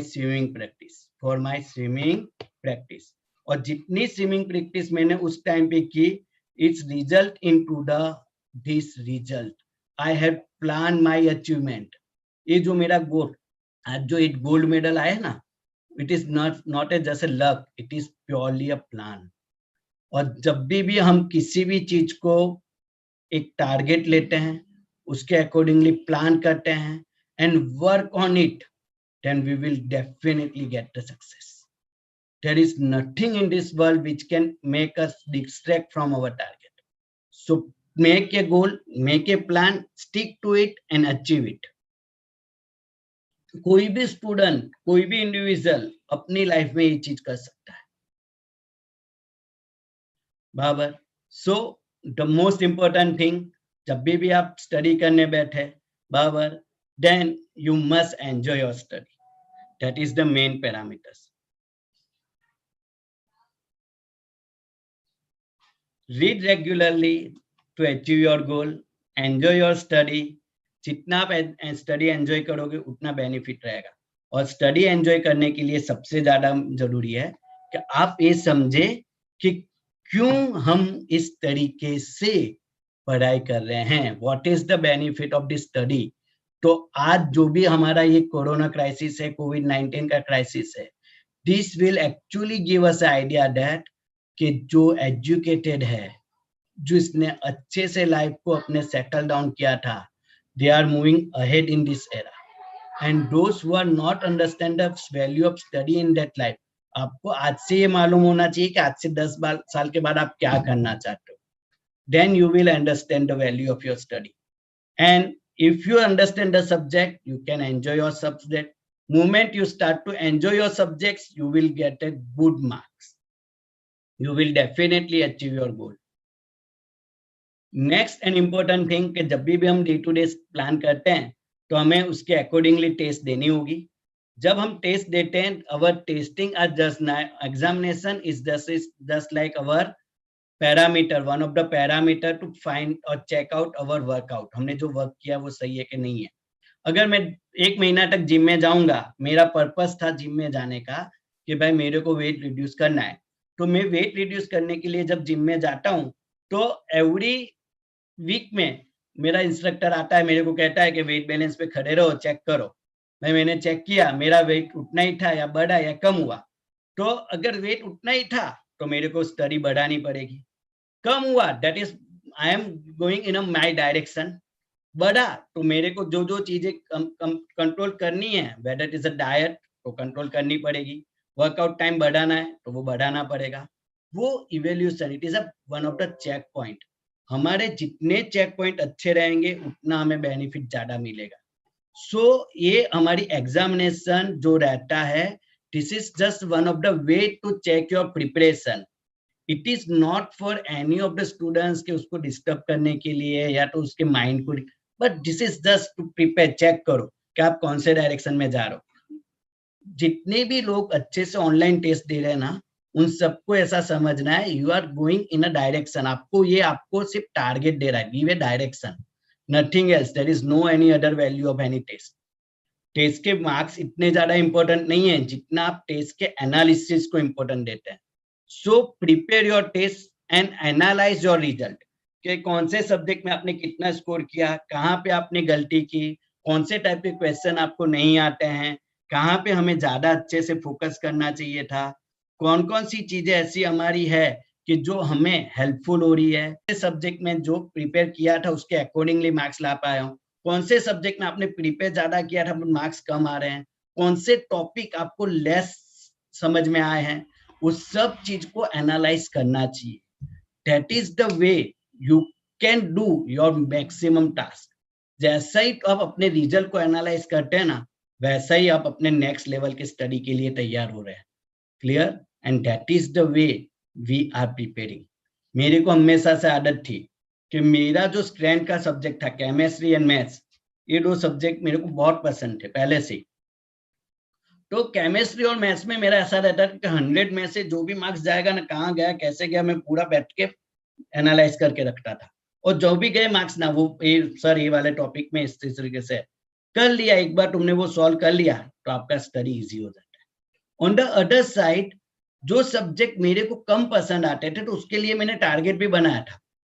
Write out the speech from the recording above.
Swimming practice, for my swimming practice. और जितनी swimming practice मैंने उस टाइम पे की, its result into the this result. I have plan my achievement. ये जो मेरा गोल, आज जो एक गोल्ड मेडल आया ना, it is not a just a luck, it is purely a plan. और जब भी हम किसी भी चीज को एक टारगेट लेते हैं, उसके अकॉर्डिंगली प्लान करते हैं and work on it, then we will definitely get the success. There is nothing in this world which can make us distract from our target. So make a goal, make a plan, stick to it and achieve it. कोई भी student, कोई भी individual अपनी life में ये चीज कर सकता है बराबर। So the most important thing, जब भी आप स्टडी करने बैठे बराबर, then you must enjoy your study. That is the main parameters. Read regularly to achieve your goal. Enjoy your study. जितना आप स्टडी एंजॉय करोगे उतना बेनिफिट रहेगा। और स्टडी एंजॉय करने के लिए सबसे ज्यादा जरूरी है कि आप ये समझे कि क्यों हम इस तरीके से पढ़ाई कर रहे हैं, what is the benefit of this study. तो आज जो भी हमारा ये कोरोना क्राइसिस है, कोविड-19 का क्राइसिस है, this will actually give us idea that कि जो एजुकेटेड है, जो इसने अच्छे से लाइफ को अपने सेटल डाउन किया था, they are moving ahead in this era. And those who are not understand the value of study in that life, आपको आज से ये मालूम होना चाहिए कि आज से 10 साल के बाद आप क्या करना चाहते हो। Then you will understand the value of your study. And if you understand the subject, you can enjoy your subject. Moment you start to enjoy your subjects, you will get a good marks. You will definitely achieve your goal. Next and important thing कि जब भी हम day to day plan करते हैं तो हमें उसके accordingly test देनी होगी। जब हम टेस्ट देते हैं, अवर टेस्टिंग आज just examination is just like our parameter, one of the parameter to find or check out our workout. हमने जो वर्क किया वो सही है कि नहीं है। अगर मैं 1 महीना तक जिम में जाऊंगा, मेरा पर्पस था जिम में जाने का कि भाई मेरे को वेट रिड्यूस करना है, तो मैं वेट रिड्यूस करने के लिए जब जिम में जाता हूँ तो एवरी वीक में मेरा इंस्ट्रक्टर आता है, मेरे को कहता है कि वेट बैलेंस पे खड़े रहो, चेक करो। भाई मैंने चेक किया, मेरा वेट उतना ही था या बढ़ा या कम हुआ। तो अगर वेट उतना ही था तो मेरे को स्टडी बढ़ानी पड़ेगी। कम हुआ, that is I am going in my direction. बढ़ा तो मेरे को जो जो चीजें कंट्रोल करनी है, whether it is a diet तो कंट्रोल करनी पड़ेगी, वर्कआउट टाइम बढ़ाना है तो वो बढ़ाना पड़ेगा। वो evaluation, it is a one of the check point. हमारे जितने चेक पॉइंट अच्छे रहेंगे उतना हमें बेनिफिट ज्यादा मिलेगा। सो ये हमारी एग्जामिनेशन जो रहता है, this is just one of the way to check your preparation. It is not for any of the students के उसको डिस्टर्ब करने के लिए या तो उसके माइंड को, but this is just to prepare, check करो कि आप कौन से डायरेक्शन में जा रहे हो। जितने भी लोग अच्छे से ऑनलाइन टेस्ट दे रहे हैं ना, उन सबको ऐसा समझना है you are going in a direction. आपको सिर्फ टारगेट दे रहा है, give a direction, nothing else. There is no any other value of any test. Test के मार्क्स इतने ज्यादा इंपॉर्टेंट नहीं है जितना आप टेस्ट के एनालिसिस को इंपॉर्टेंट देते हैं। So prepare your test and analyse your result कि कौन से सब्जेक्ट में आपने कितना स्कोर किया, कहाँ पे आपने गलती की, कौन से टाइप के क्वेश्चन आपको नहीं आते हैं, कहाँ पे हमें ज्यादा अच्छे से फोकस करना चाहिए था, कौन कौन सी चीजें ऐसी हमारी है कि जो हमें हेल्पफुल हो रही है। सब्जेक्ट में जो प्रिपेयर किया था उसके अकॉर्डिंगली मार्क्स ला पाया हूँ, कौन से सब्जेक्ट में आपने प्रिपेयर ज्यादा किया था मार्क्स कम आ रहे हैं, कौन से टॉपिक आपको लेस समझ में आए हैं, उस सब चीज को एनालाइज करना चाहिए। That is the way you can do your maximum task. जैसा ही आप अपने रिजल्ट को एनालाइज करते हैं ना, वैसा ही आप अपने नेक्स्ट लेवल के स्टडी के लिए तैयार हो रहे हैं। Clear? And that is the way we are preparing. मेरे को हमेशा से आदत थी कि मेरा जो स्ट्रेंथ का सब्जेक्ट था केमिस्ट्री एंड मैथ्स, ये 2 सब्जेक्ट मेरे को बहुत पसंद थे पहले से। तो केमिस्ट्री और मैथ्स में मेरा ऐसा रहता था कि 100 में से जो भी मार्क्स जाएगा ना, कहाँ गया कैसे गया, मैं पूरा बैठ के एनालाइज करके रखता था। और जो भी गए मार्क्स ना, वो सर ये वाले टॉपिक में इस तरीके से, कर लिया, एक बार तुमने वो सॉल्व कर लिया तो आपका स्टडी इजी हो जाता है। ऑन द अदर साइड जो सब्जेक्ट मेरे को कम पसंद आते थे तो उसके लिए मैंने टारगेट भी बनाया था